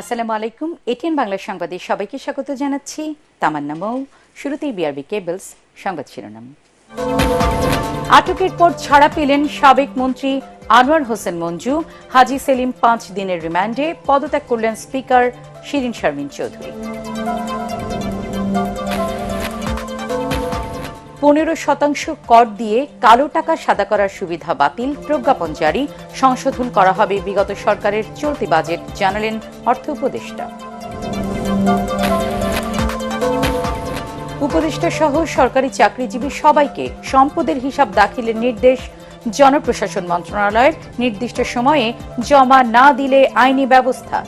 আসসালামু আলাইকুম। এটিএন বাংলা সংবাদে সবাইকে স্বাগত জানাচ্ছি। তামান্না মৌ। শুরুতেই বিআরবি কেবলস সংবাদ শিরোনাম। আটকের পর ছাড়া পেলেন সাবেক মন্ত্রী আনোয়ার হোসেন মঞ্জু। হাজী সেলিম 5 দিনের রিমান্ডে। পদত্যাগ করলেন স্পিকার শিরিন শারমিন চৌধুরী। 15% কর দিয়ে কালো টাকা সাদা করার সুবিধা বাতিল, প্রজ্ঞাপন জারি। সংশোধন করা হবে বিগত সরকারের চলতি বাজেট, জানালেন অর্থ উপদেষ্টা। উপদেষ্টা সহ সরকারি চাকরিজীবী সবাইকে সম্পদের হিসাব দাখিলের নির্দেশ জনপ্রশাসন মন্ত্রণালয়ের। নির্দিষ্ট সময়ে জমা না দিলে আইনি ব্যবস্থা।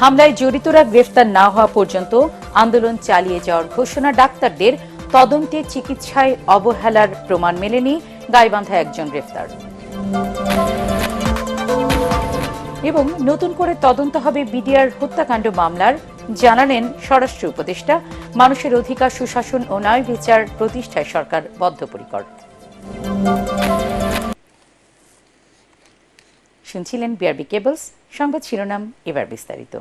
হামলায় জড়িতরা গ্রেফতার না হওয়া পর্যন্ত আন্দোলন চালিয়ে যাওয়ার ঘোষণা ডাক্তারদের। তদন্তে চিকিৎসায় অবহেলার প্রমাণ মেলেনি, গাইবান্ধায় 1 জন গ্রেফতার। এবং নতুন করে তদন্ত হবে বিডিআর হত্যাকাণ্ড মামলার, জানালেন স্বরাষ্ট্র উপদেষ্টা। মানুষের অধিকার, সুশাসন ও ন্যায় বিচার প্রতিষ্ঠায় সরকার বদ্ধপরিকর। শুনছিলেন বিআরবি কেবলস সংবাদ শিরোনাম, এবার বিস্তারিত।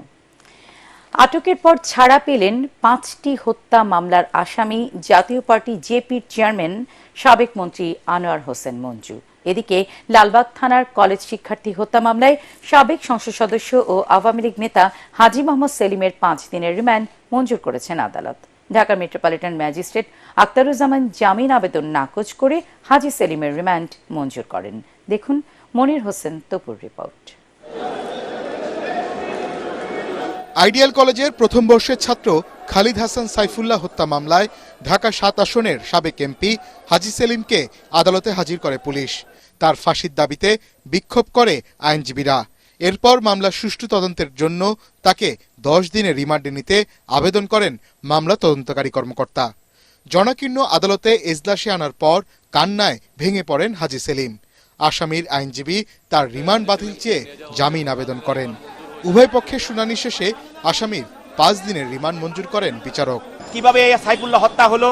আটকের পর ছাড়া পেলেন 5টি হত্যা মামলার আসামি জাতীয় পার্টি জেপির চেয়ারম্যান সাবেক মন্ত্রী আনোয়ার হোসেন মঞ্জু। এদিকে লালবাগ থানার কলেজ শিক্ষার্থী হত্যা মামলায় সাবেক সংসদ সদস্য ও আওয়ামী লীগ নেতা হাজী মোহাম্মদ সেলিমের 5 দিনের রিমান্ড মঞ্জুর করেছেন আদালত। ঢাকা মেট্রোপলিটন ম্যাজিস্ট্রেট আখতারুজ্জামান জামিন আবেদন নাকচ করে হাজী সেলিমের রিমান্ড মঞ্জুর করেন। দেখুন মনির হোসেন তপুর রিপোর্ট। আইডিয়াল কলেজের প্রথম বর্ষের ছাত্র খালিদ হাসান সাইফুল্লাহ হত্যা মামলায় ঢাকা 7 আসনের সাবেক এমপি হাজী সেলিমকে আদালতে হাজির করে পুলিশ। তার ফাঁসির দাবিতে বিক্ষোভ করে আইনজীবীরা। এরপর মামলার সুষ্ঠু তদন্তের জন্য তাকে 10 দিনের রিমান্ডে নিতে আবেদন করেন মামলা তদন্তকারী কর্মকর্তা। জনাকীর্ণ আদালতে এজলাসে আনার পর কান্নায় ভেঙে পড়েন হাজী সেলিম। আসামির আইনজীবী তার রিমান্ড বাতিল চেয়ে জামিন আবেদন করেন। উভয় পক্ষের শুনানি শেষে আসামির 5 দিনের রিমান্ড মঞ্জুর করেন বিচারক। কিভাবে এই সাইফুল্লাহ হত্যা হলো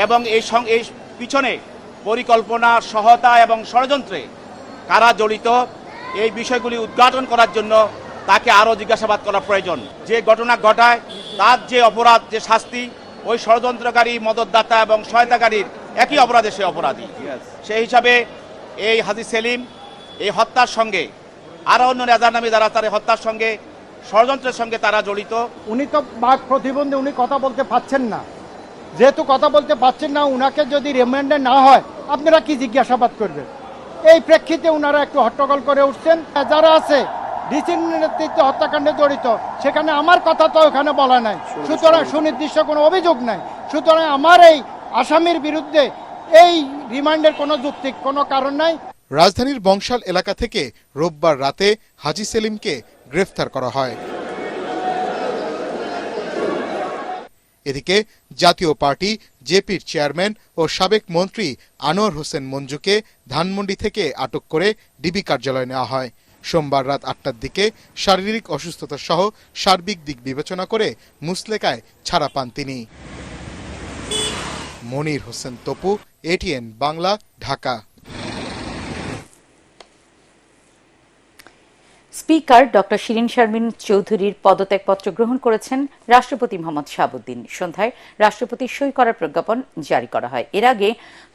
এবং এই পিছনে পরিকল্পনা, সহায়তা এবং ষড়যন্ত্রে কারা জড়িত, এই বিষয়গুলি উদ্ঘাটন করার জন্য তাকে আরও জিজ্ঞাসাবাদ করা প্রয়োজন। যে ঘটনা ঘটায় তার যে অপরাধ, যে শাস্তি, ওই ষড়যন্ত্রকারী, মদতদাতা এবং সহায়তাকারীর একই অপরাধে সে অপরাধী। সেই হিসাবে এই হাজী সেলিম এই হত্যার সঙ্গে আরো অন্য নেজারনামী যারা তার হত্যার সঙ্গে, ষড়যন্ত্রের সঙ্গে তারা জড়িত। উনি তো বাক প্রতিবন্ধী, উনি কথা বলতে পারছেন না। যেহেতু কথা বলতে পারছেন না, উনাকে যদি রিমান্ডে না হয় আপনারা কি জিজ্ঞাসাবাদ করবেন? এই প্রেক্ষিতে উনারা একটু হট্টগোল করে উঠছেন। যারা আছে ডিসির নেতৃত্বে হত্যাকাণ্ডে জড়িত, সেখানে আমার কথা তো ওখানে বলা নাই, সুতরাং সুনির্দিষ্ট কোনো অভিযোগ নাই। সুতরাং আমার এই আসামির বিরুদ্ধে এই রিমান্ডের কোনো যৌক্তিক কোনো কারণ নাই। রাজধানীর বংশাল এলাকা থেকে রোববার রাতে হাজী সেলিমকে গ্রেফতার করা হয়। এদিকে জাতীয় পার্টি জেপির চেয়ারম্যান ও সাবেক মন্ত্রী আনোয়ার হোসেন মঞ্জুকে ধানমন্ডি থেকে আটক করে ডিবি কার্যালয়ে নেওয়া হয়। সোমবার রাত 8টার দিকে শারীরিক অসুস্থতা সহ সার্বিক দিক বিবেচনা করে মুচলেকায় ছাড়া পান তিনি। Monir Hossain Tapu, ATN Bangla, Dhaka. Speaker doctor Shirin Sharmin চৌধুরীর পদত্যাগপত্র গ্রহণ করেছেন রাষ্ট্রপতি মোহাম্মদ শাহাবুদ্দিন। সন্ধ্যায় রাষ্ট্রপতির সই করা প্রজ্ঞাপন জারি করা হয়। এর আগে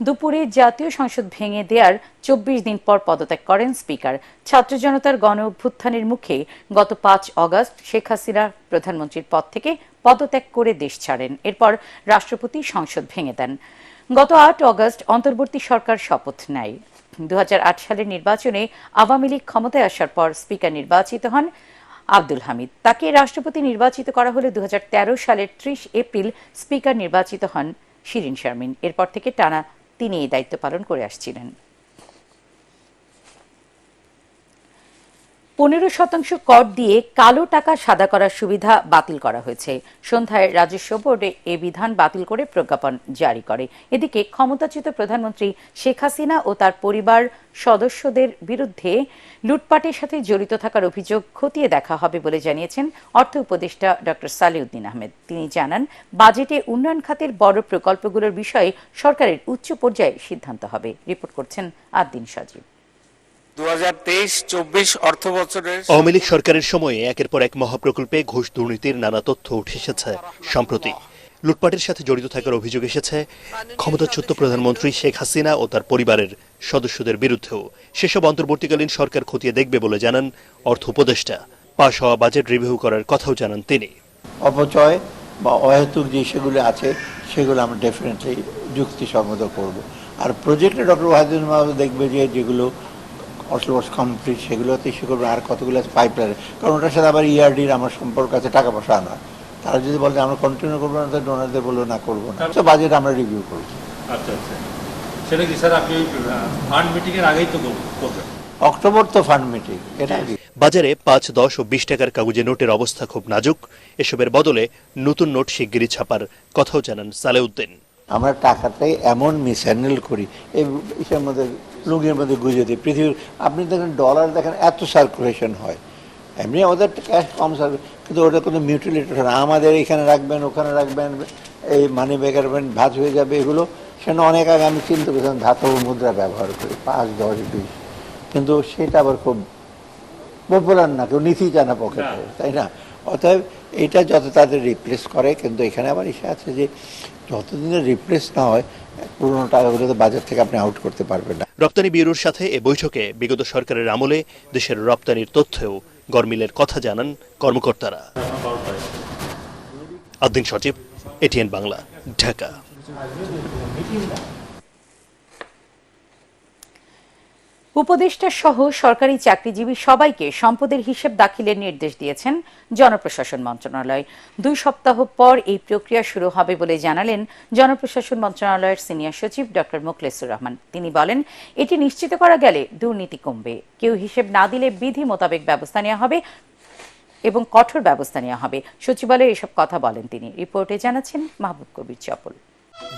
দুপুরে জাতীয় সংসদ ভেঙে দেওয়ার 24 দিন পর পদত্যাগ করেন স্পিকার। ছাত্র জনতার গণ অভ্যুত্থানের মুখে গত 5 অগস্ট শেখ হাসিনা প্রধানমন্ত্রীর পদ থেকে পদত্যাগ করে দেশ ছাড়েন। এরপর রাষ্ট্রপতি সংসদ ভেঙে দেন। গত 8 অগস্ট অন্তর্বর্তী সরকার শপথ নেয়। 2008 সালের নির্বাচনে আওয়ামী লীগ ক্ষমতায় আসার পর স্পিকার নির্বাচিত হন আব্দুল হামিদ। তাকে রাষ্ট্রপতি নির্বাচিত করা হলে 2013 সালের 30 এপ্রিল স্পিকার নির্বাচিত হন শিরিন শারমিন। এরপর থেকে টানা তিনি এই দায়িত্ব পালন করে আসছিলেন। 15% কর দিয়ে কালো টাকা সাদা করার সুবিধা বাতিল করা হয়েছে। সন্ধ্যায় রাজস্ব বোর্ড এ বিধান বাতিল করে প্রজ্ঞাপন জারি করে। এদিকে ক্ষমতাচ্যুত প্রধানমন্ত্রী শেখ হাসিনা ও তার পরিবার সদস্যদের বিরুদ্ধে লুটপাটের সাথে জড়িত থাকার অভিযোগ খতিয়ে দেখা হবে বলে জানিয়েছেন অর্থ উপদেষ্টা ডক্টর সালেউদ্দিন আহমেদ। তিনি জানান, বাজেটে উন্নয়ন খাতের বড় প্রকল্পগুলোর বিষয়ে সরকারের উচ্চ পর্যায়ে সিদ্ধান্ত হবে। রিপোর্ট করছেন আদ্দিন সজীব। 2023-24 অর্থ বছরের আওয়ামী লীগ সরকারের সময়ে একের পর এক মহাপ্রকল্পে ঘুষ দুর্নীতির নানা তথ্য উঠে এসেছে। সম্প্রতি লুটপাটের সাথে জড়িত থাকার অভিযোগ এসেছে ক্ষমতাচ্যুত প্রধানমন্ত্রী শেখ হাসিনা ও তার পরিবারের সদস্যদের বিরুদ্ধেও। সেসব অন্তর্বর্তীকালীন সরকার খতিয়ে দেখবে বলে জানান অর্থ উপদেষ্টা। পাশ হওয়া বাজেট রিভিউ করার কথাও জানান তিনি। অপচয় বা অহেতুক যে সেগুলো আছে সেগুলো আমরা ডেফিনেটলি যুক্তিসঙ্গত করব। আর প্রজেক্টে ডক্টর ওয়াহিদুল মাহমুদ দেখবে যে যেগুলো অলমোস্ট কমপ্লিট সেগুলোতে ইস্যু করবে, আর কতগুলো আছে পাইপলাইনে, কারণ ওটার সাথে আবার ইআরডির আমার সম্পর্ক আছে, টাকা পয়সা আনা। তারা যদি বলে আমরা কন্টিনিউ করবো না, ডোনারদের বলবো না করবো না, তো বাজেট আমরা রিভিউ করবো। আচ্ছা আচ্ছা, সেটা কি স্যার আপনি ফান্ড মিটিং এর আগেই তো করবেন? অক্টোবর তো ফান্ড মিটিং, এটা কি বাজারে 5, 10 ও 20 টাকার কাগজে নোটের অবস্থা খুব নাজুক। এসবের বদলে নতুন নোট শিগগিরই ছাপার কথাও জানান সালেউদ্দিন। আমরা টাকাটাই এমন মিসহ্যান্ডেল করি, এর মধ্যে লুঙ্গির মধ্যে গুঁজে দিই। পৃথিবীর আপনি দেখেন ডলার দেখেন এত সার্কুলেশন হয়, এমনি ওদের ক্যাশ কম সার্কুলেশন, কিন্তু ওটা কোনো মিউটিলিটি হয় না। আমাদের এখানে রাখবেন, ওখানে রাখবেন, এই মানি ব্যাগ রাখবেন, ভাঁজ হয়ে যাবে এগুলো। সেটা অনেক আগে আমি চিন্তা করেছিলাম ধাতব মুদ্রা ব্যবহার করি 5, 10, 20, কিন্তু সেটা আবার খুব পপুলার না, কেউ নিতেই চায় না পকেটে, তাই না? অতএব এটা যত তাদের রিপ্লেস করে, কিন্তু এখানে আবার ইসে আছে যে যতদিনের রিপ্লেস না হয় পুরোনো টাকাগুলো তো বাজার থেকে আপনি আউট করতে পারবেন না। রপ্তানি ব্যুরোর সাথে এ বৈঠকে বিগত সরকারের আমলে দেশের রপ্তানির তথ্যেও গরমিলের কথা জানান কর্মকর্তারা। আদ্দিন সচিব, এটিএন বাংলা, ঢাকা। উপদেষ্টা সহ সরকারি চাকরিজীবী সবাইকে সম্পদের হিসেব দাখিলের নির্দেশ দিয়েছেন জনপ্রশাসন মন্ত্রণালয়। 2 সপ্তাহ পর এই প্রক্রিয়া শুরু হবে বলে জানালেন জনপ্রশাসন মন্ত্রণালয়ের সিনিয়র সচিব ডক্টর মোখলেসুর রহমান। তিনি বলেন, এটি নিশ্চিত করা গেলে দুর্নীতি কমবে। কেউ হিসেব না দিলে বিধি মোতাবেক ব্যবস্থা নেওয়া হবে এবং কঠোর ব্যবস্থা নেওয়া হবে। সচিবালয়ে এসব কথা বলেন তিনি। রিপোর্টে জানাচ্ছেন মাহবুব কবির চপল।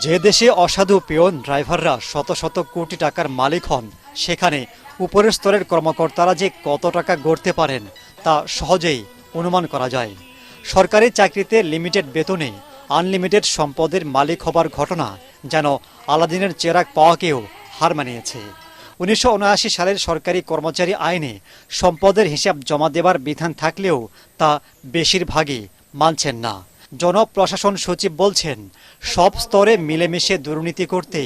যে দেশে অসাধু পিয়ন ড্রাইভাররা শত শত কোটি টাকার মালিক হন, সেখানে উপরের স্তরের কর্মকর্তারা যে কত টাকা গড়তে পারেন তা সহজেই অনুমান করা যায়। সরকারি চাকরিতে লিমিটেড বেতনে আনলিমিটেড সম্পদের মালিক হবার ঘটনা যেন আলাদিনের চেরাগ পাওয়াকেও হার মানিয়েছে। 1979 সালের সরকারি কর্মচারী আইনে সম্পদের হিসাব জমা দেবার বিধান থাকলেও তা বেশিরভাগই মানছেন না। জনপ্রশাসন সচিব বলছেন, সব স্তরে মিলেমিশে দুর্নীতি করতে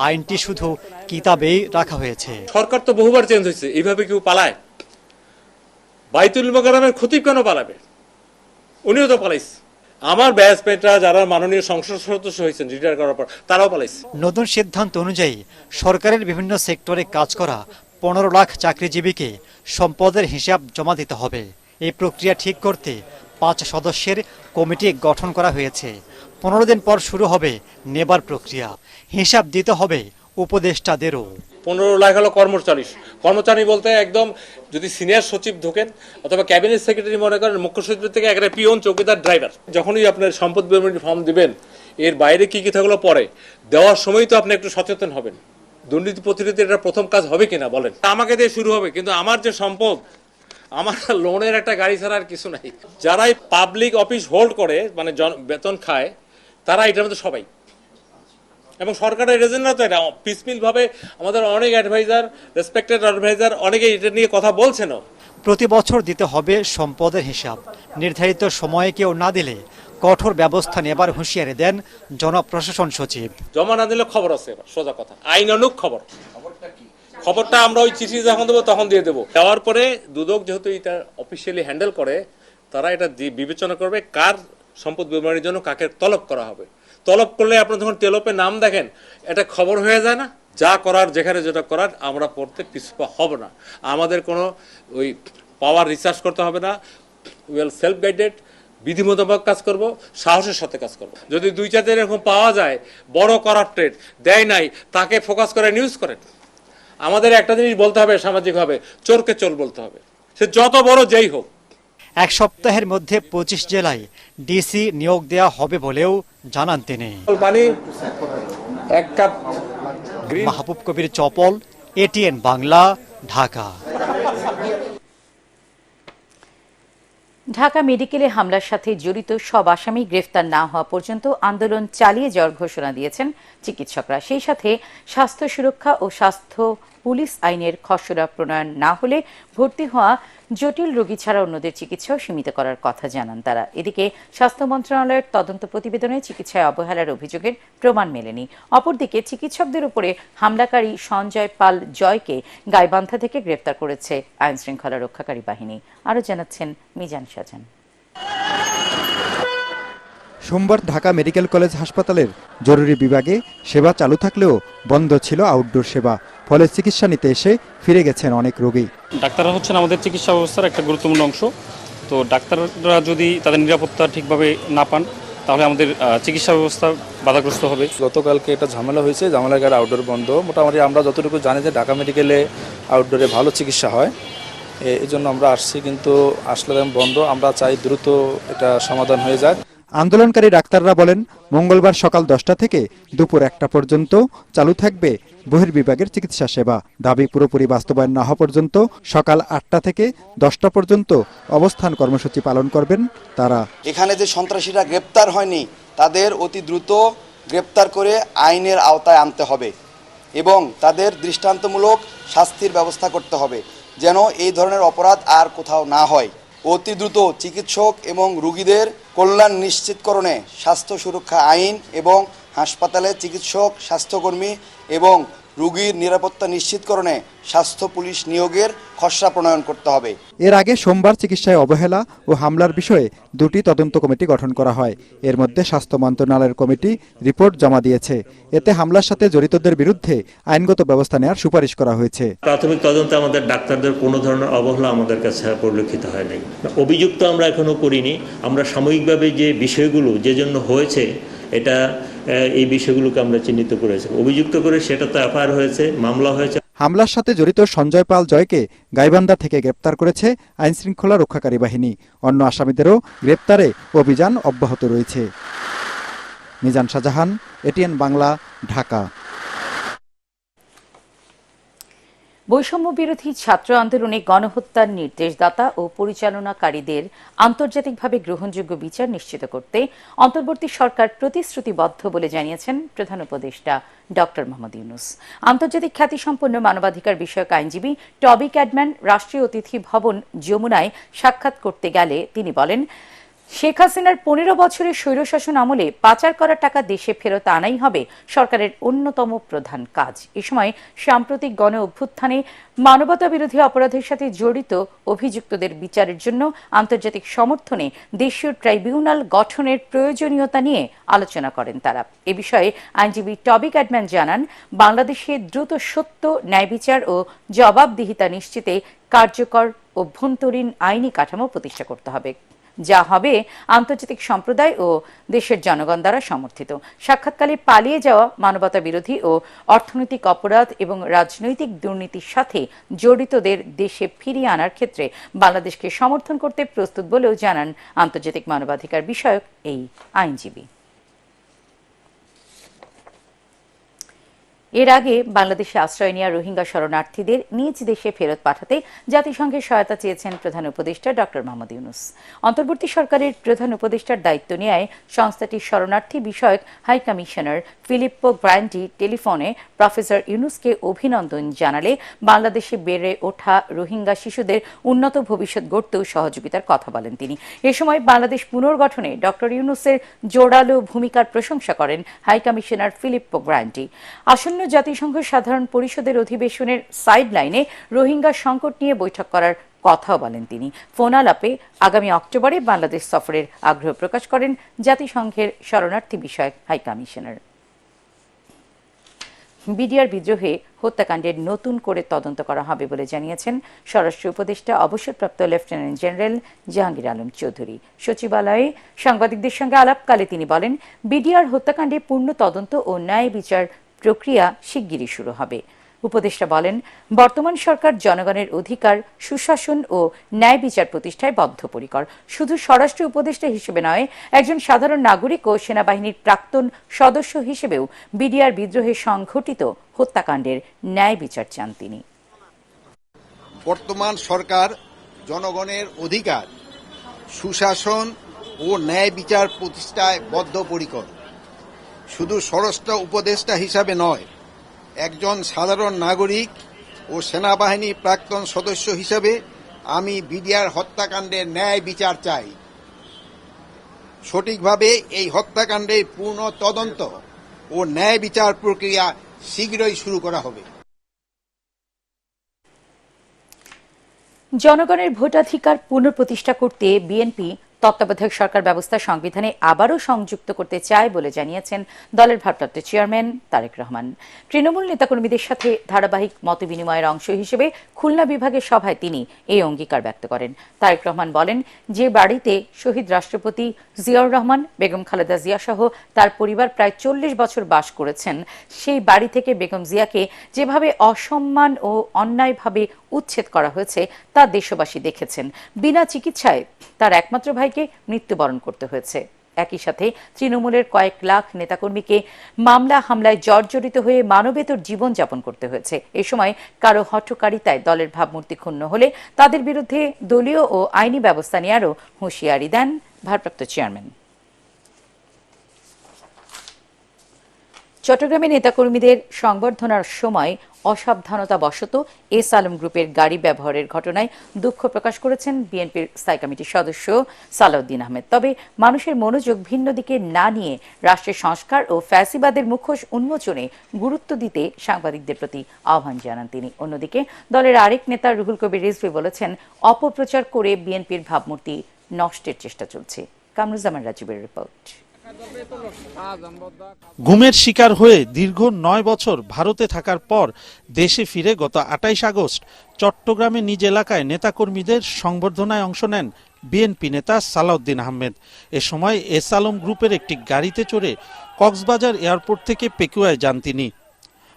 আইনটি শুধু কিতাবেই রাখা হয়েছে। সরকার তো বহুবার চেঞ্জ হয়েছে, এইভাবে কেউ পালায়? বাইতুল মোকাররমের খতিব কেন পালাবে? উনিও তো পালাইছে। আমার ব্যাচমেটরা যারা মাননীয় সংসদ সদস্য হয়েছেন রিটায়ার করার পর, তারাও পালাইছে। নতুন সিদ্ধান্ত অনুযায়ী সরকারের বিভিন্ন সেক্টরে কাজ করা 15 লাখ চাকরিজীবীকে সম্পদের হিসাব জমা দিতে হবে। এই প্রক্রিয়া ঠিক করতে 5 সদস্যের কমিটি গঠন করা হয়েছে। 15 দিন পর শুরু হবে নেবার প্রক্রিয়া। হিসাব দিতে হবে উপদেষ্টাদেরও। 15 লাখ হলো কর্মচারী বলতে একদম যদি সিনিয়র সচিব ঢোকেন অথবা ক্যাবিনেট সেক্রেটারি মনে করেন, মুখ্য সচিব থেকে একটা পিয়ন, চৌকিদার, ড্রাইভার, যখনই আপনার সম্পদ বিবরণী ফর্ম দিবেন, এর বাইরে কি কি থাকলো পরে দেওয়ার সময় তো আপনি একটু সচেতন হবেন। দুর্নীতি প্রতিরোধে এটা প্রথম কাজ হবে কিনা বলেন। আমাকে দিয়ে শুরু হবে, কিন্তু আমার যে সম্পদ, আমার লোনের একটা গাড়ি ছাড়া আর কিছু নাই। যারাই পাবলিক অফিস হোল্ড করে, মানে বেতন খায়, তারা এটার মধ্যে সবাই। এবং সরকারের এজেন্টরা তো এটা পিসমিল ভাবে, আমাদের অনেক অ্যাডভাইজার, রেসপেক্টেড অ্যাডভাইজার, অনেকে এটা নিয়ে কথা বলছেনও। প্রতি বছর দিতে হবে সম্পদের হিসাব। নির্ধারিত সময়ে কেউ না দিলে কঠোর ব্যবস্থা নেবার হুঁশিয়ারি দেন জনপ্রশাসন সচিব। জমা না দিলে খবর আছে, সোজা কথা, আইনানুগ খবর। খবরটা আমরা ওই চিঠি যখন দেবো তখন দিয়ে দেবো। দেওয়ার পরে দুদক যেহেতু এটা অফিসিয়ালি হ্যান্ডেল করে, তারা এটা বিবেচনা করবে কার সম্পদ বিবরণীর জন্য কাকে তলব করা হবে। তলব করলে আপনার যখন টেলপে নাম দেখেন, এটা খবর হয়ে যায় না? যা করার, যেখানে যেটা করার, আমরা পড়তে পিছপা হব না। আমাদের কোনো ওই পাওয়ার রিসার্চ করতে হবে না। উইল সেলফ গাইডেড, বিধি মোতাবেক কাজ করব, সাহসের সাথে কাজ করব। যদি 2-4 এরকম পাওয়া যায় বড় করাপ্টেড, দেয় নাই, তাকে ফোকাস করে নিউজ করেন। আমাদের একটা জিনিস বলতে হবে সামাজিকভাবে, চোরকে চোর বলতে হবে, সে যত বড় যেই হোক। 1 সপ্তাহের মধ্যে 25 জেলায় ডিসি নিয়োগ দেওয়া হবে বলেও জানান তিনি। মাহবুব কবির চপল, এটিএন বাংলা, ঢাকা। ঢাকা মেডিকেলে হামলার সাথে জড়িত সব আসামি গ্রেফতার না হওয়া পর্যন্ত আন্দোলন চালিয়ে যাওয়ার ঘোষণা দিয়েছেন চিকিৎসকরা। সেই সাথে স্বাস্থ্য সুরক্ষা ও স্বাস্থ্য পুলিশ আইনের খসড়া প্রণয়ন না হলে ভর্তি হওয়া জটিল রোগী ছাড়া অন্যদের চিকিৎসাও সীমিত করার কথা জানান তারা। এদিকে স্বাস্থ্য মন্ত্রণালয়ের তদন্ত প্রতিবেদনে চিকিৎসায় অবহেলার অভিযোগের প্রমাণ মেলেনি। অপরদিকে চিকিৎসকদের উপরে হামলাকারী সঞ্জয় পাল জয়কে গাইবান্ধা থেকে গ্রেফতার করেছে আইন শৃঙ্খলা রক্ষাকারী বাহিনী। আরও জানাচ্ছেন মিজান সাজান। সোমবার ঢাকা মেডিকেল কলেজ হাসপাতালের জরুরি বিভাগে সেবা চালু থাকলেও বন্ধ ছিল আউটডোর সেবা। ফলে চিকিৎসা নিতে এসে ফিরে গেছেন অনেক রোগী। ডাক্তাররা হচ্ছেন আমাদের চিকিৎসা ব্যবস্থার একটা গুরুত্বপূর্ণ অংশ। তো ডাক্তাররা যদি তাদের নিরাপত্তা ঠিকভাবে না পান তাহলে আমাদের চিকিৎসা ব্যবস্থা বাধাগ্রস্ত হবে। গতকালকে একটা ঝামেলা হয়েছে, ঝামেলার কারণে আউটডোর বন্ধ। মোটামুটি আমরা যতটুকু জানি যে ঢাকা মেডিকেলে আউটডোরে ভালো চিকিৎসা হয়, এই জন্য আমরা আসছি, কিন্তু আসলে বন্ধ। আমরা চাই দ্রুত এটা সমাধান হয়ে যায়। আন্দোলনকারী ডাক্তাররা বলেন, মঙ্গলবার সকাল 10টা থেকে দুপুর 1টা পর্যন্ত চালু থাকবে বহির্বিভাগের চিকিৎসা সেবা। দাবি পুরোপুরি বাস্তবায়ন না হওয়া পর্যন্ত সকাল 8টা থেকে 10টা পর্যন্ত অবস্থান কর্মসূচি পালন করবেন তারা। এখানে যে সন্ত্রাসীরা গ্রেপ্তার হয়নি তাদের অতি দ্রুত গ্রেপ্তার করে আইনের আওতায় আনতে হবে এবং তাদের দৃষ্টান্তমূলক শাস্তির ব্যবস্থা করতে হবে, যেন এই ধরনের অপরাধ আর কোথাও না হয়। অতি দ্রুত চিকিৎসক এবং রোগীদের কল্যাণ নিশ্চিতকরণে স্বাস্থ্য সুরক্ষা আইন এবং হাসপাতালে চিকিৎসক, স্বাস্থ্যকর্মী এবং রোগীর নিরাপত্তা নিশ্চিতকরণে স্বাস্থ্য পুলিশ নিয়োগের খসড়া প্রণয়ন করতে হবে। এর আগে সোমবার চিকিৎসায় অবহেলা ও হামলার বিষয়ে 2টি তদন্ত কমিটি গঠন করা হয়। এর মধ্যে স্বাস্থ্য মন্ত্রণালয়ের কমিটি রিপোর্ট জমা দিয়েছে। এতে হামলার সাথে জড়িতদের বিরুদ্ধে আইনগত ব্যবস্থা নেওয়ার সুপারিশ করা হয়েছে। প্রাথমিক তদন্তে আমাদের ডাক্তারদের কোনো ধরনের অবহেলা আমাদের কাছে পরিলক্ষিত হয় নাই। অভিযুক্ত আমরা এখনো করিনি। আমরা সাময়িকভাবে যে বিষয়গুলো যে জন্য হয়েছে এটা এই বিষয়গুলোকে আমরা চিহ্নিত করেছি, অভিযুক্ত করে সেটা তো এফআইআর হয়েছে, মামলা হয়েছে। হামলার সাথে জড়িত সঞ্জয় পাল জয়কে গাইবান্ধা থেকে গ্রেপ্তার করেছে আইন শৃঙ্খলা রক্ষাকারী বাহিনী। অন্য আসামিদেরও গ্রেপ্তারে অভিযান অব্যাহত রয়েছে। মিজান শাহজাহান, এটিএন বাংলা, ঢাকা। বৈষম্য বিরোধী ছাত্র আন্দোলনে গণহত্যার নির্দেশদাতা ও পরিচালনাকারীদের আন্তর্জাতিকভাবে গ্রহণযোগ্য বিচার নিশ্চিত করতে অন্তর্বর্তী সরকার প্রতিশ্রুতিবদ্ধ বলে জানিয়েছেন প্রধান উপদেষ্টা ডক্টর মোহাম্মদ ইউনূস। আন্তর্জাতিক খ্যাতিসম্পন্ন মানবাধিকার বিষয়ক আইনজীবী টবি ক্যাডম্যান রাষ্ট্রীয় অতিথি ভবন যমুনায় সাক্ষাৎ করতে গেলে তিনি বলেন, শেখ হাসিনার 15 বছরের স্বৈরশাসন আমলে পাচার করা টাকা দেশে ফেরত আনাই হবে সরকারের অন্যতম প্রধান কাজ। এ সময় সাম্প্রতিক গণ অভ্যুত্থানে মানবতা বিরোধী অপরাধের সাথে জড়িত অভিযুক্তদের বিচারের জন্য আন্তর্জাতিক সমর্থনে দেশীয় ট্রাইব্যুনাল গঠনের প্রয়োজনীয়তা নিয়ে আলোচনা করেন তারা। এ বিষয়ে আইনজীবী টবি ক্যাডম্যান জানান, বাংলাদেশে দ্রুত সত্য, ন্যায় বিচার ও জবাবদিহিতা নিশ্চিতে কার্যকর অভ্যন্তরীণ আইনি কাঠামো প্রতিষ্ঠা করতে হবে, যা হবে আন্তর্জাতিক সম্প্রদায় ও দেশের জনগণ দ্বারা সমর্থিত। সাক্ষাৎকালে পালিয়ে যাওয়া মানবতা বিরোধী ও অর্থনৈতিক অপরাধ এবং রাজনৈতিক দুর্নীতির সাথে জড়িতদের দেশে ফিরিয়ে আনার ক্ষেত্রে বাংলাদেশকে সমর্থন করতে প্রস্তুত বলেও জানান আন্তর্জাতিক মানবাধিকার বিষয়ক এই আইনজীবী। এর আগে বাংলাদেশে আশ্রয় নেওয়া রোহিঙ্গা শরণার্থীদের নিজ দেশে ফেরত পাঠাতে জাতিসংঘের সহায়তা চেয়েছেন প্রধান উপদেষ্টা ডক্টর মোহাম্মদ ইউনূস। অন্তর্বর্তী সরকারের প্রধান উপদেষ্টার দায়িত্ব নেয় সংস্থাটির শরণার্থী বিষয়ক হাই কমিশনার ফিলিপ্পো গ্রান্ডি টেলিফোনে প্রফেসর ইউনূসকে অভিনন্দন জানালে বাংলাদেশে বেড়ে ওঠা রোহিঙ্গা শিশুদের উন্নত ভবিষ্যৎ গড়তেও সহযোগিতার কথা বলেন তিনি। এ সময় বাংলাদেশ পুনর্গঠনে ডক্টর ইউনূসের জোরালো ভূমিকার প্রশংসা করেন হাই কমিশনার ফিলিপ্পো গ্রান্ডি। আসন্ন জাতিসংঘ সাধারণ পরিষদের অধিবেশনের সাইডলাইনে রোহিঙ্গা সংকট নিয়ে বৈঠক করার কথাও বলেন তিনি। ফোন আলাপে আগামী অক্টোবরে বাংলাদেশ সফরের আগ্রহ প্রকাশ করেন জাতিসংঘের শরণার্থী বিষয়ক হাই কমিশনার। বিডিআর বিদ্রোহে হত্যাকাণ্ডের নতুন করে তদন্ত করা হবে বলে জানিয়েছেন স্বরাষ্ট্র উপদেষ্টা অবসরপ্রাপ্ত লেফটেন্যান্ট জেনারেল জাহাঙ্গীর আলম চৌধুরী। সচিবালয়ে সাংবাদিকদের সঙ্গে আলাপকালে তিনি বলেন, বিডিআর হত্যাকাণ্ডে পূর্ণ তদন্ত ও ন্যায় বিচার প্রক্রিয়া শিগগিরই শুরু হবে। উপদেষ্টা বলেন, বর্তমান সরকার জনগণের অধিকার, সুশাসন ও ন্যায় বিচার প্রতিষ্ঠায় বদ্ধপরিকর। শুধু স্বরাষ্ট্র উপদেষ্টা হিসেবে নয়, একজন সাধারণ নাগরিক ও সেনাবাহিনীর প্রাক্তন সদস্য হিসেবেও বিডিআর বিদ্রোহে সংঘটিত হত্যাকাণ্ডের ন্যায় বিচার চান তিনি। বর্তমান সরকার জনগণের অধিকার, সুশাসন ও ন্যায় বিচার প্রতিষ্ঠায় বদ্ধপরিকর। শুধু স্বরাষ্ট্র উপদেষ্টা হিসাবে নয়, একজন সাধারণ নাগরিক ও সেনাবাহিনীর প্রাক্তন সদস্য হিসেবে আমি বিডিআর হত্যাকাণ্ডের ন্যায় বিচার চাই। সঠিকভাবে এই হত্যাকাণ্ডের পূর্ণ তদন্ত ও ন্যায় বিচার প্রক্রিয়া শীঘ্রই শুরু করা হবে। জনগণের ভোটাধিকার পুনঃপ্রতিষ্ঠা করতে বিএনপি তত্ত্বাবধায়ক সরকার ব্যবস্থা সংবিধানে আবারও সংযুক্ত করতে চায় বলে জানিয়েছেন দলের ভারপ্রাপ্ত চেয়ারম্যান তারেক রহমান। তৃণমূল নেতাকর্মীদের সাথে ধারাবাহিক মতবিনিময়ের অংশ হিসেবে খুলনা বিভাগের সভায় তিনি এই অঙ্গীকার ব্যক্ত করেন। তারেক রহমান বলেন, যে বাড়িতে শহীদ রাষ্ট্রপতি জিয়াউর রহমান, বেগম খালেদা জিয়া সহ তার পরিবার প্রায় 40 বছর বাস করেছেন, সেই বাড়ি থেকে বেগম জিয়াকে যেভাবে অসম্মান ও অন্যায়ভাবে উচ্ছেদ করা হয়েছে তা দেশবাসী দেখেছেন। বিনা চিকিৎসায় তার একমাত্র ভাইকে মৃত্যুবরণ করতে হয়েছে। একই সাথে তৃণমূলের কয়েক লাখ নেতাকর্মীকে মামলা হামলায় জর্জরিত হয়ে মানবেতর জীবনযাপন করতে হয়েছে। এ সময় কারো হঠকারিতায় দলের ভাবমূর্তি ক্ষুণ্ণ হলে তাদের বিরুদ্ধে দলীয় ও আইনি ব্যবস্থা নেওয়ারও হুঁশিয়ারি দেন ভারপ্রাপ্ত চেয়ারম্যান। চট্টগ্রামে নেতাকর্মীদের সংবর্ধনার সময় অসাবধানতাবশত এস আলম গ্রুপের গাড়ি ব্যবহারের ঘটনায় দুঃখ প্রকাশ করেছেন বিএনপির স্থায়ী কমিটির সদস্য সালাউদ্দিন আহমেদ। তবে মানুষের মনোযোগ ভিন্ন দিকে না নিয়ে রাষ্ট্রের সংস্কার ও ফ্যাসিবাদের মুখোশ উন্মোচনে গুরুত্ব দিতে সাংবাদিকদের প্রতি আহ্বান জানান তিনি। অন্যদিকে দলের আরেক নেতা রুহুল কবির রিজভী বলেছেন, অপপ্রচার করে বিএনপির ভাবমূর্তি নষ্টের চেষ্টা চলছে। কামরুজ্জামান রাজীবের রিপোর্ট। গুমের শিকার হয়ে দীর্ঘ 9 বছর ভারতে থাকার পর দেশে ফিরে গত 28 আগস্ট চট্টগ্রামে নিজ এলাকায় নেতাকর্মীদের সংবর্ধনায় অংশ নেন বিএনপি নেতা সালাউদ্দিন আহমেদ। এ সময় এস আলম গ্রুপের একটি গাড়িতে চড়ে কক্সবাজার এয়ারপোর্ট থেকে পেকুয়ায় যান তিনি।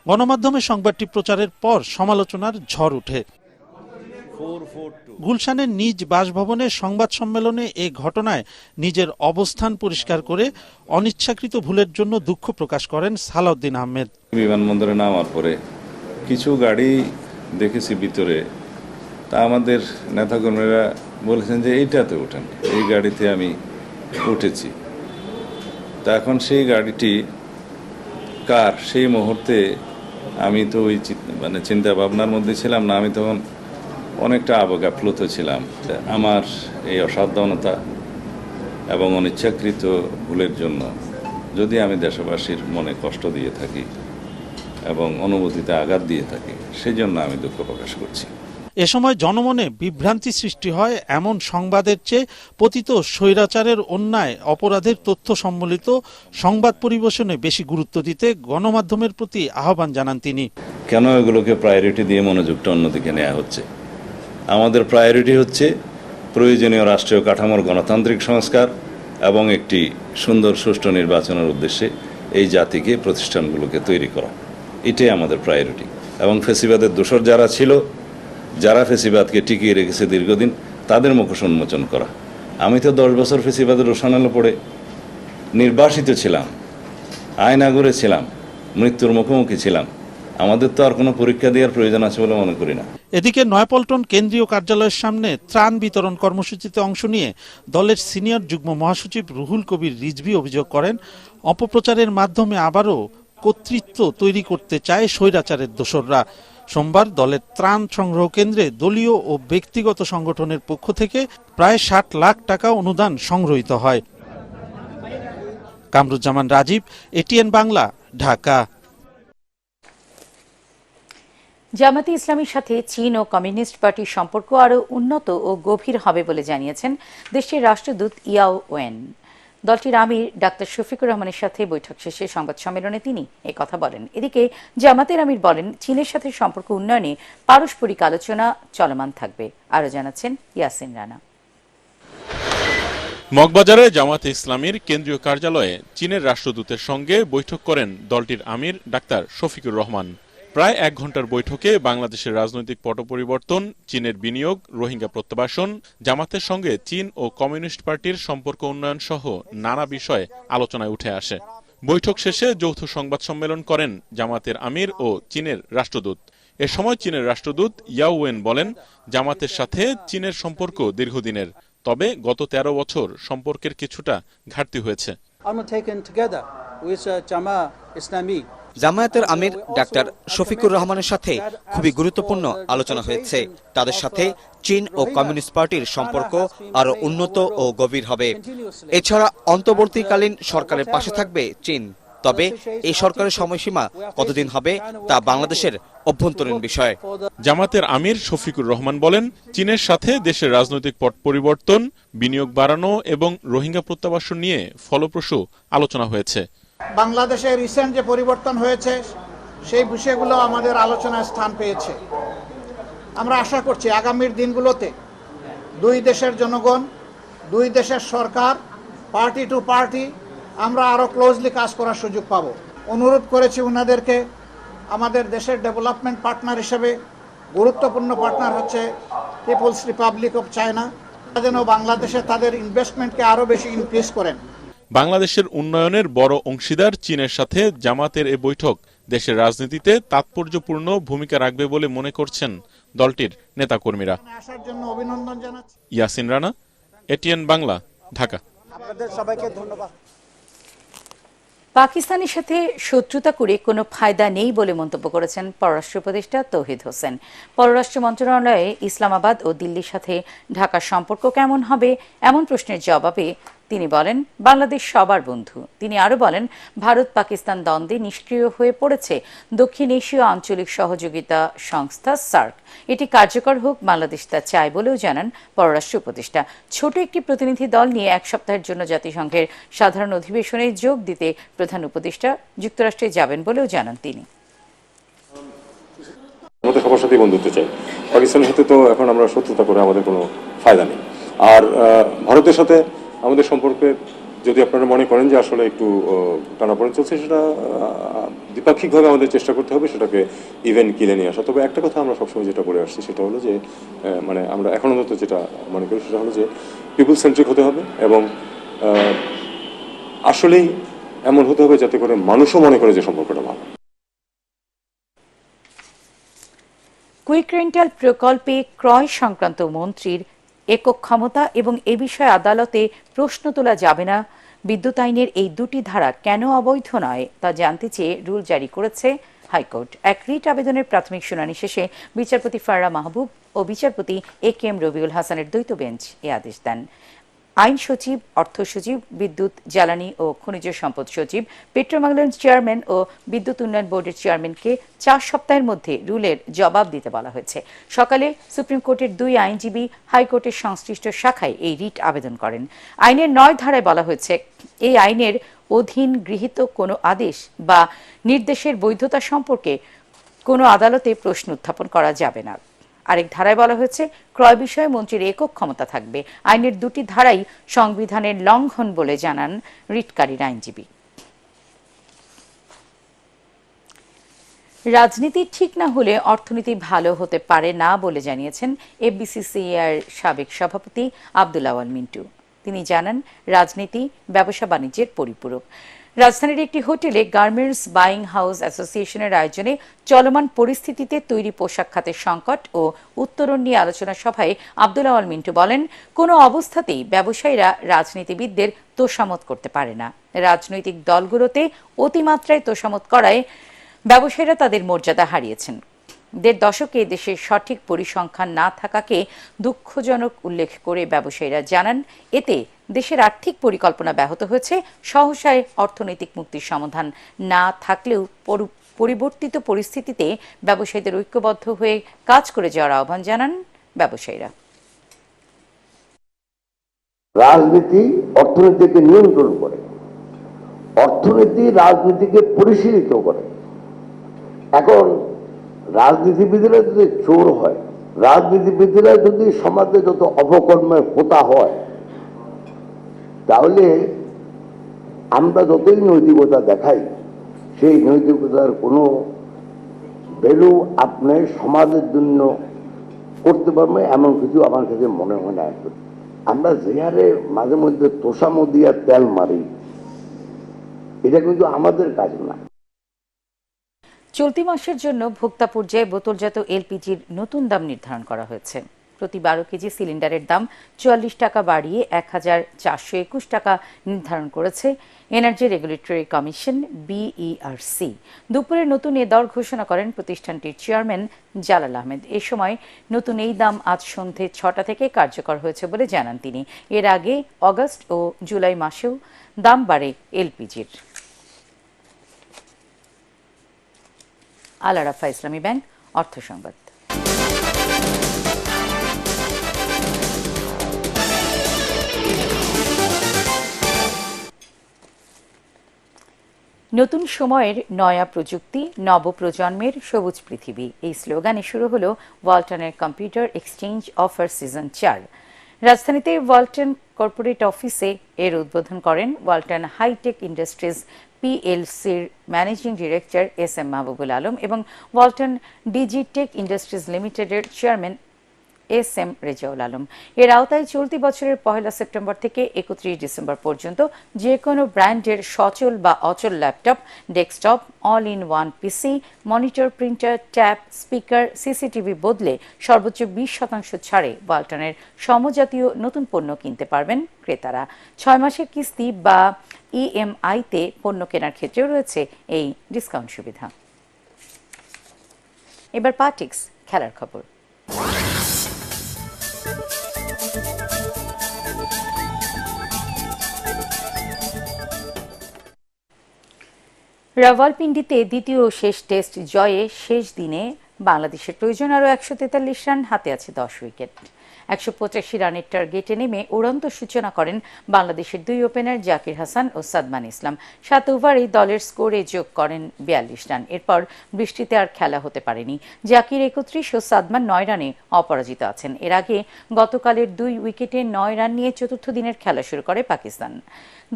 গণমাধ্যমে সংবাদটি প্রচারের পর সমালোচনার ঝড় ওঠে। গুলশানের নিজ বাসভবনে সংবাদ সম্মেলনে এ ঘটনায় নিজের অবস্থান পরিষ্কার করে অনিচ্ছাকৃত ভুলের জন্য দুঃখ প্রকাশ করেন সালাউদ্দিন আহমেদ। বিমানবন্দরে নামার পরে কিছু গাড়ি দেখেছি ভিতরে, তা আমাদের নেতাকর্মীরা বলেছেন যে এইটাতে ওঠেন, এই গাড়িতে আমি উঠেছি। তা এখন সেই গাড়িটি কার, সেই মুহূর্তে আমি তো ওই চিন্তা ভাবনার মধ্যে ছিলাম না, আমি তখন অনেকটা আবেগাপ্লুত ছিলাম। আমার এই অসাবধানতা এবং অনিচ্ছাকৃত ভুলের জন্য যদি আমি দেশবাসীর মনে কষ্ট দিয়ে থাকি এবং অনুভূতিতে আঘাত দিয়ে থাকি, সেই জন্য আমি দুঃখ প্রকাশ করছি। এ সময় জনমনে বিভ্রান্তি সৃষ্টি হয় এমন সংবাদের চেয়ে পতিত স্বৈরাচারের অন্যায় অপরাধের তথ্য সম্বলিত সংবাদ পরিবেশনে বেশি গুরুত্ব দিতে গণমাধ্যমের প্রতি আহ্বান জানান তিনি। কেন এগুলোকে প্রায়োরিটি দিয়ে মনোযোগটা অন্যদিকে নেওয়া হচ্ছে? আমাদের প্রায়োরিটি হচ্ছে প্রয়োজনীয় রাষ্ট্রীয় কাঠামোর গণতান্ত্রিক সংস্কার এবং একটি সুন্দর সুষ্ঠু নির্বাচনের উদ্দেশ্যে এই জাতিকে, প্রতিষ্ঠানগুলোকে তৈরি করা, এটাই আমাদের প্রায়োরিটি। এবং ফ্যাসিবাদের দোসর যারা ছিল, যারা ফ্যাসিবাদকে টিকিয়ে রেখেছে দীর্ঘদিন, তাদের মুখোশ উন্মোচন করা। আমি তো 10 বছর ফ্যাসিবাদের রোশানালে পড়ে নির্বাসিত ছিলাম, আয়নাগরে ছিলাম, মৃত্যুর মুখোমুখি ছিলাম। আমাদের তো আর কোনো পরীক্ষা দেওয়ার প্রয়োজন আছে বলে মনে করি না। এদিকে নয়াপল্টন কেন্দ্রীয় কার্যালয়ের সামনে ত্রাণ বিতরণ কর্মসূচিতে অংশ নিয়ে দলের সিনিয়র যুগ্ম মহাসচিব রুহুল কবির রিজভী অভিযোগ করেন, অপপ্রচারের মাধ্যমে আবারও কর্তৃত্ব তৈরি করতে চায় স্বৈরাচারের দোসররা। সোমবার দলের ত্রাণ সংগ্রহ কেন্দ্রে দলীয় ও ব্যক্তিগত সংগঠনের পক্ষ থেকে প্রায় 60 লাখ টাকা অনুদান সংগ্রহীত হয়। কামরুজ্জামান রাজীব, এটিএন বাংলা, ঢাকা। জামাতে ইসলামীর সাথে চীন ও কমিউনিস্ট পার্টির সম্পর্ক আরও উন্নত ও গভীর হবে বলে জানিয়েছেন দেশটির রাষ্ট্রদূত ইয়াও ওয়েন। দলটির আমির ডাক্তার শফিকুর রহমানের সাথে বৈঠক শেষে সংবাদ সম্মেলনে তিনি কথা বলেন। এদিকে জামাতের আমির বলেন, চীনের সাথে সম্পর্ক উন্নয়নে পারস্পরিক আলোচনা চলমান থাকবে। আরও জানাচ্ছেন ইয়াসিন রানা। মগবাজারে জামাতে ইসলামীর কেন্দ্রীয় কার্যালয়ে চীনের রাষ্ট্রদূতের সঙ্গে বৈঠক করেন দলটির আমির ডাক্তার শফিকুর রহমান। প্রায় 1 ঘন্টার বৈঠকে বাংলাদেশের রাজনৈতিক পট পরিবর্তন, চীনের বিনিয়োগ, রোহিঙ্গা প্রত্যাবাসন, জামাতের সঙ্গে চীন ও কমিউনিস্ট পার্টির সম্পর্ক উন্নয়ন সহ নানা বিষয়ে আলোচনায় উঠে আসে। বৈঠক শেষে যৌথ সংবাদ সম্মেলন করেন জামাতের আমির ও চীনের রাষ্ট্রদূত। এ সময় চীনের রাষ্ট্রদূত ইয়াও ওয়েন বলেন, জামাতের সাথে চীনের সম্পর্ক দীর্ঘদিনের, তবে গত 13 বছর সম্পর্কের কিছুটা ঘাটতি হয়েছে। জামায়াতের আমির ডাক্তার শফিকুর রহমানের সাথে খুবই গুরুত্বপূর্ণ আলোচনা হয়েছে। তাদের সাথে চীন ও কমিউনিস্ট পার্টির সম্পর্ক আরো উন্নত ও গভীর হবে। এছাড়া অন্তর্বর্তীকালীন সরকারের পাশে থাকবে চীন। তবে এই সরকারের সময়সীমা কতদিন হবে তা বাংলাদেশের অভ্যন্তরীণ বিষয়। জামাতের আমির শফিকুর রহমান বলেন, চীনের সাথে দেশের রাজনৈতিক পট পরিবর্তন, বিনিয়োগ বাড়ানো এবং রোহিঙ্গা প্রত্যাবাসন নিয়ে ফলপ্রসূ আলোচনা হয়েছে। বাংলাদেশে রিসেন্ট যে পরিবর্তন হয়েছে সেই বিষয়গুলো আমাদের আলোচনায় স্থান পেয়েছে। আমরা আশা করছি আগামীর দিনগুলোতে দুই দেশের জনগণ, দুই দেশের সরকার, পার্টি টু পার্টি আমরা আরো ক্লোজলি কাজ করার সুযোগ পাব। অনুরোধ করেছি ওনাদেরকে আমাদের দেশের ডেভেলপমেন্ট পার্টনার হিসেবে গুরুত্বপূর্ণ পার্টনার হচ্ছে পিপলস রিপাবলিক অফ চায়না, যেন বাংলাদেশে তাদের ইনভেস্টমেন্টকে আরো বেশি ইনক্রিজ করেন। বাংলাদেশের উন্নয়নের বড় অংশীদার চীনের সাথে জামাতের এই বৈঠক দেশের রাজনীতিতে তাৎপর্যপূর্ণ ভূমিকা রাখবে বলে মনে করছেন দলটির নেতাকর্মীরা। আসার জন্য অভিনন্দন জানাচ্ছি। ইয়াসিন রানা, এটিএন বাংলা, ঢাকা। আপনাদের সবাইকে ধন্যবাদ। পাকিস্তানের সাথে শত্রুতা করে কোনো ফায়দা নেই বলে মন্তব্য করেছেন পররাষ্ট্র উপদেষ্টা তৌহিদ হোসেন। পররাষ্ট্র মন্ত্রণালয়ে ইসলামাবাদ ও দিল্লির সাথে ঢাকার সম্পর্ক কেমন হবে এমন প্রশ্নের জবাবে তিনি বলেন, বাংলাদেশ সবার বন্ধু। তিনি আরও বলেন, ভারত পাকিস্তান দ্বন্দ্বে নিষ্ক্রিয় হয়ে পড়েছে দক্ষিণ এশীয় আঞ্চলিক সহযোগিতা সংস্থা সার্ক। এটি কার্যকর হোক, বাংলাদেশ তা চায় বলেও জানান পররাষ্ট্র উপদেষ্টা। ছোট একটি প্রতিনিধি দল নিয়ে এক সপ্তাহের জন্য জাতিসংঘের সাধারণ অধিবেশনে যোগ দিতে প্রধান উপদেষ্টা যুক্তরাষ্ট্রে যাবেন বলেও জানান তিনি। আমাদের সবার সাথেই বন্ধুত্ব চাই। পাকিস্তানের সাথে তো এখন আমরা শত্রুতা করে আমাদের কোনো ফায়দা নেই। আর ভারতের সাথে আমাদের সম্পর্কে যদি আপনারা মনে করেন যে আসলে একটু টানাপোড়েন চলছে, সেটা দ্বিপাক্ষিকভাবে আমাদের চেষ্টা করতে হবে সেটাকে ইভেন কিলে নিয়ে আসা। তবে একটা কথা আমরা সবসময় যেটা করে আসছি সেটা হলো যে মানে আমরা এখন অন্তত যেটা মনে করি সেটা হলো যে পিপল সেন্ট্রিক হতে হবে এবং আসলেই এমন হতে হবে যাতে করে মানুষও মনে করে যে সম্পর্কটা ভালো। কুইক রেন্টাল প্রকল্পে ক্রয় সংক্রান্ত মন্ত্রীর একক ক্ষমতা এবং এ বিষয়ে আদালতে প্রশ্ন তোলা যাবে না, বিদ্যুৎ আইনের এই দুটি ধারা কেন অবৈধ নয় তা জানতে চেয়ে রুল জারি করেছে হাইকোর্ট। এক রিট আবেদনের প্রাথমিক শুনানি শেষে বিচারপতি ফাররা মাহবুব ও বিচারপতি AK-M রবিউল হাসানের দ্বৈত বেঞ্চ এ আদেশ দেন। আইন সচিব, অর্থ সচিব, বিদ্যুৎ, জ্বালানি ও খনিজ সম্পদ সচিব, পেট্রোমাগলেন্স চেয়ারম্যান ও বিদ্যুৎ উন্নয়ন বোর্ডের চেয়ারম্যানকে 4 সপ্তাহের মধ্যে রুলের জবাব দিতে বলা হয়েছে। সকালে সুপ্রিম কোর্টের 2 আইনজীবী হাইকোর্টের সংশ্লিষ্ট শাখায় এই রিট আবেদন করেন। আইনের 9 ধারায় বলা হয়েছে, এই আইনের অধীন গৃহীত কোনো আদেশ বা নির্দেশের বৈধতা সম্পর্কে কোনো আদালতে প্রশ্ন উত্থাপন করা যাবে না। আরেক ধারায় বলা হয়েছে, ক্রয় বিষয়ে মন্ত্রীর একক ক্ষমতা থাকবে। আইনের দুটি ধারাই সংবিধানের লঙ্ঘন বলে জানান রিটকারীর আইনজীবী। রাজনীতি ঠিক না হলে অর্থনীতি ভালো হতে পারে না বলে জানিয়েছেন FBCCI সাবেক সভাপতি আব্দুল আওয়াল মিন্টু। তিনি জানান, রাজনীতি ব্যবসা বাণিজ্যের পরিপূরক। রাজধানীর একটি হোটেলে গার্মেন্টস বাইং হাউস অ্যাসোসিয়েশনের আয়োজনে চলমান পরিস্থিতিতে তৈরি পোশাক খাতের সংকট ও উত্তরণ নিয়ে আলোচনা সভায় আব্দুল আওয়াল মিন্টু বলেন, কোনো অবস্থাতেই ব্যবসায়ীরা রাজনীতিবিদদের তোষামত করতে পারে না। রাজনৈতিক দলগুলোতে অতিমাত্রায় তোষামত করায় ব্যবসায়ীরা তাদের মর্যাদা হারিয়েছেন। 1.5 দশকে দেশের সঠিক পরিসংখ্যান না থাকাকে দুঃখজনক উল্লেখ করে ব্যবসায়ীরা জানান, এতে দেশের আর্থিক পরিকল্পনা ব্যাহত হয়েছে। সহসায় অর্থনৈতিক মুক্তির সমাধান না থাকলেও পরিবর্তিত পরিস্থিতিতে ব্যবসায়ীদের ঐক্যবদ্ধ হয়ে কাজ করে যাওয়ার আহ্বান জানান ব্যবসায়ীরা। রাজনীতি অর্থনীতিকে নিয়ন্ত্রণ করে, অর্থনীতি রাজনীতিকে পরিশীলিত করে। এখন রাজনীতিবিদরা যদি চোর হয়, রাজনীতিবিদরা যদি সমাজে যত অপকর্মের হোতা হয়, তাহলে আমরা যতই নৈতিকতা দেখাই, সেই নৈতিকতার কোনো ভ্যালু আপনি সমাজের জন্য করতে পারবে এমন কিছু আমার কাছে মনে হয় না। আমরা যে হারে মাঝে মধ্যে তোষামো দিয়া তেল মারি, এটা কিন্তু আমাদের কাজ না। চলতি মাসের জন্য ভোক্তা পর্যায়ে বোতলজাত LPGর নতুন দাম নির্ধারণ করা হয়েছে। প্রতি 12 কেজি সিলিন্ডারের দাম 44 টাকা বাড়িয়ে 1421 টাকা নির্ধারণ করেছে এনার্জি রেগুলেটরি কমিশন BERC। দুপুরে নতুন এ দর ঘোষণা করেন প্রতিষ্ঠানটির চেয়ারম্যান জালাল আহমেদ। এ সময় নতুন এই দাম আজ সন্ধ্যে 6টা থেকে কার্যকর হয়েছে বলে জানান তিনি। এর আগে অগস্ট ও জুলাই মাসেও দাম বাড়ে এলপিজির। আল আরাফা ইসলামী ব্যাংক অর্থ সংবাদ। নতুন সময়ের নয়া প্রযুক্তি, নবপ্রজন্মের সবুজ পৃথিবী, এই স্লোগানে শুরু হলো ওয়ালটনের কম্পিউটার এক্সচেঞ্জ অফার সিজন 4। রাজধানীতে ওয়ালটন কর্পোরেট অফিসে এর উদ্বোধন করেন ওয়ালটন হাইটেক ইন্ডাস্ট্রিজ PLCর managing director SM Mahbubul Alam এবং ওয়ালটন ডিজিটেক ইন্ডাস্ট্রিজ লিমিটেডের চেয়ারম্যান SM রেজাউল আলম। এর আওতায় চলতি বছরের 1 সেপ্টেম্বর থেকে 31 ডিসেম্বর পর্যন্ত যে কোনো ব্র্যান্ডের সচল বা অচল laptop, desktop, all in one PC, monitor, printer, tab, speaker, CCTV বদলে সর্বোচ্চ 20% ছাড়ে ওয়ালটনের সমজাতীয় নতুন পণ্য কিনতে পারবেন ক্রেতারা। 6 মাসের কিস্তি বা EMI-তে পণ্য কেনার ক্ষেত্রেও রয়েছে এই ডিসকাউন্ট সুবিধা। এবার পার্টিক্স খেলার খবর। রাওয়ালপিন্ডিতে দ্বিতীয় ও শেষ টেস্ট জয়ে শেষ দিনে বাংলাদেশের প্রয়োজন আরও 143 রান, হাতে আছে 10 উইকেট। 185 রানের টার্গেটে নেমে উড়ন্ত সূচনা করেন বাংলাদেশের দুই ওপেনার জাকির হাসান ও সাদমান ইসলাম। 7 ওভারে দলের স্কোরে যোগ করেন 42 রান। এরপর বৃষ্টিতে আর খেলা হতে পারেনি। জাকির 31 ও সাদমান 9 রানে অপরাজিত আছেন। এর আগে গতকালের 2 উইকেটে 9 রান নিয়ে চতুর্থ দিনের খেলা শুরু করে পাকিস্তান।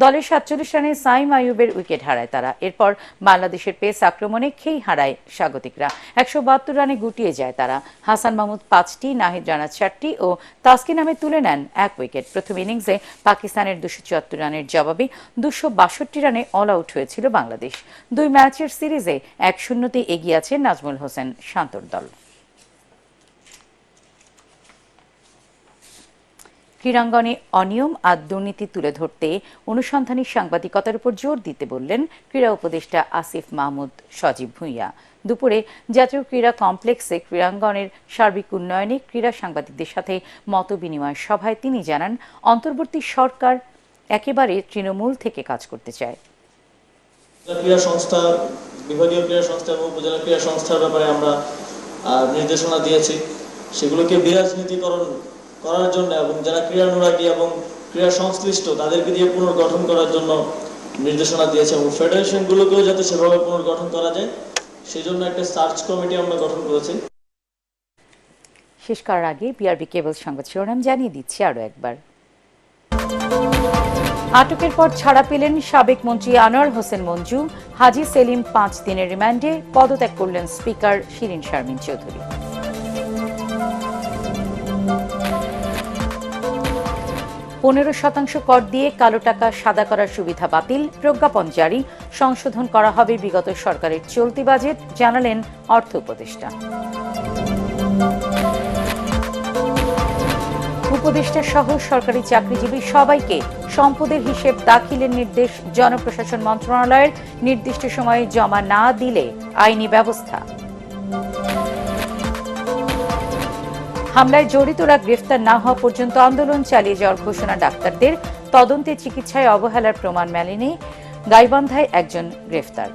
দলের 47 রানে সাইম আইয়ুবের উইকেট হারায় তারা। এরপর বাংলাদেশের পেস আক্রমণে খেই হারায় স্বাগতিকরা। 172 রানে গুটিয়ে যায় তারা। হাসান মাহমুদ 5টি, নাহিদ রানা 4টি ও তাসকিন আহমেদ তুলে নেন 1 উইকেট। প্রথম ইনিংসে পাকিস্তানের 274 রানের জবাবে 262 রানে অল আউট হয়েছিল বাংলাদেশ। 2 ম্যাচের সিরিজে 1-0 এগিয়ে আছে নাজমুল হোসেন শান্তর দল। ক্রীড়াঙ্গনে অনিয়ম আর দুর্নীতি তুলে ধরতে অনুসন্ধানী সাংবাদিকতার উপর জোর দিতে বললেন ক্রীড়া উপদেষ্টা আসিফ মাহমুদ সজীব ভুঁইয়া। দুপুরে জাতীয় ক্রীড়া কমপ্লেক্সে ক্রীড়াঙ্গনের সার্বিক উন্নয়নে ক্রীড়া সাংবাদিকদের সাথে মত বিনিময় সভায় তিনি জানান, অন্তর্বর্তী সরকার একেবারে তৃণমূল থেকে কাজ করতে চায়। ক্রীড়া সংস্থা, বিভাগীয় ক্রীড়া সংস্থা এবং উপজেলা ক্রীড়া সংস্থার ব্যাপারে আমরা নির্দেশনা দিয়েছি। সেগুলোকে বিরাজনীতিকরণ করার জন্য এবং যারা ক্রীড়ানুরাগী এবং ক্রীড়া সংশ্লিষ্ট তাদেরকে দিয়ে পুনর্গঠন করার জন্য নির্দেশনা দিয়েছে এবং ফেডারেশনগুলোকেও যাতে সেভাবে পুনর্গঠন করা যায় সেই জন্য একটা সার্চ কমিটি আমরা গঠন করেছি। শেষ করার আগে বিআরবি কেবল সংবাদ শিরোনাম জানিয়ে দিচ্ছি আরও একবার। আটকের পর ছাড়া পেলেন সাবেক মন্ত্রী আনোয়ার হোসেন মঞ্জু। হাজী সেলিম 5 দিনের রিমান্ডে, পদত্যাগ করলেন স্পিকার শিরিন শারমিন চৌধুরী। 15% কর দিয়ে কালো টাকা সাদা করার সুবিধা বাতিল, প্রজ্ঞাপন জারি, সংশোধন করা হবে বিগত সরকারের চলতি বাজেট, জানালেন অর্থ উপদেষ্টা। উপদেষ্টা সহ সরকারি চাকরিজীবী সবাইকে সম্পদের হিসেব দাখিলের নির্দেশ জনপ্রশাসন মন্ত্রণালয়ের। নির্দিষ্ট সময়ে জমা না দিলে আইনি ব্যবস্থা। হামলায় জড়িতরা গ্রেফতার না হওয়া পর্যন্ত আন্দোলন চালিয়ে যাওয়ার ঘোষণা ডাক্তারদের। তদন্তে চিকিৎসায় অবহেলার প্রমাণ মেলেনি, গাইবান্ধায় একজন গ্রেফতার।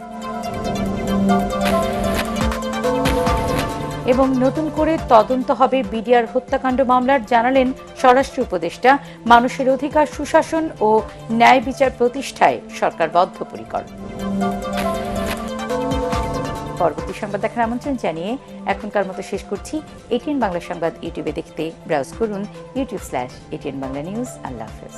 এবং নতুন করে তদন্ত হবে বিডিআর হত্যাকাণ্ড মামলার, জানালেন স্বরাষ্ট্র উপদেষ্টা। মানুষের অধিকার, সুশাসন ও ন্যায় বিচার প্রতিষ্ঠায় সরকার বদ্ধপরিকর। পরবর্তী সংবাদ দেখার আমন্ত্রণ জানিয়ে এখনকার মতো শেষ করছি। এটিএন বাংলা সংবাদ ইউটিউবে দেখতে ব্রাউজ করুন youtube/ATN Bangla News। আল্লাহ হাফেজ।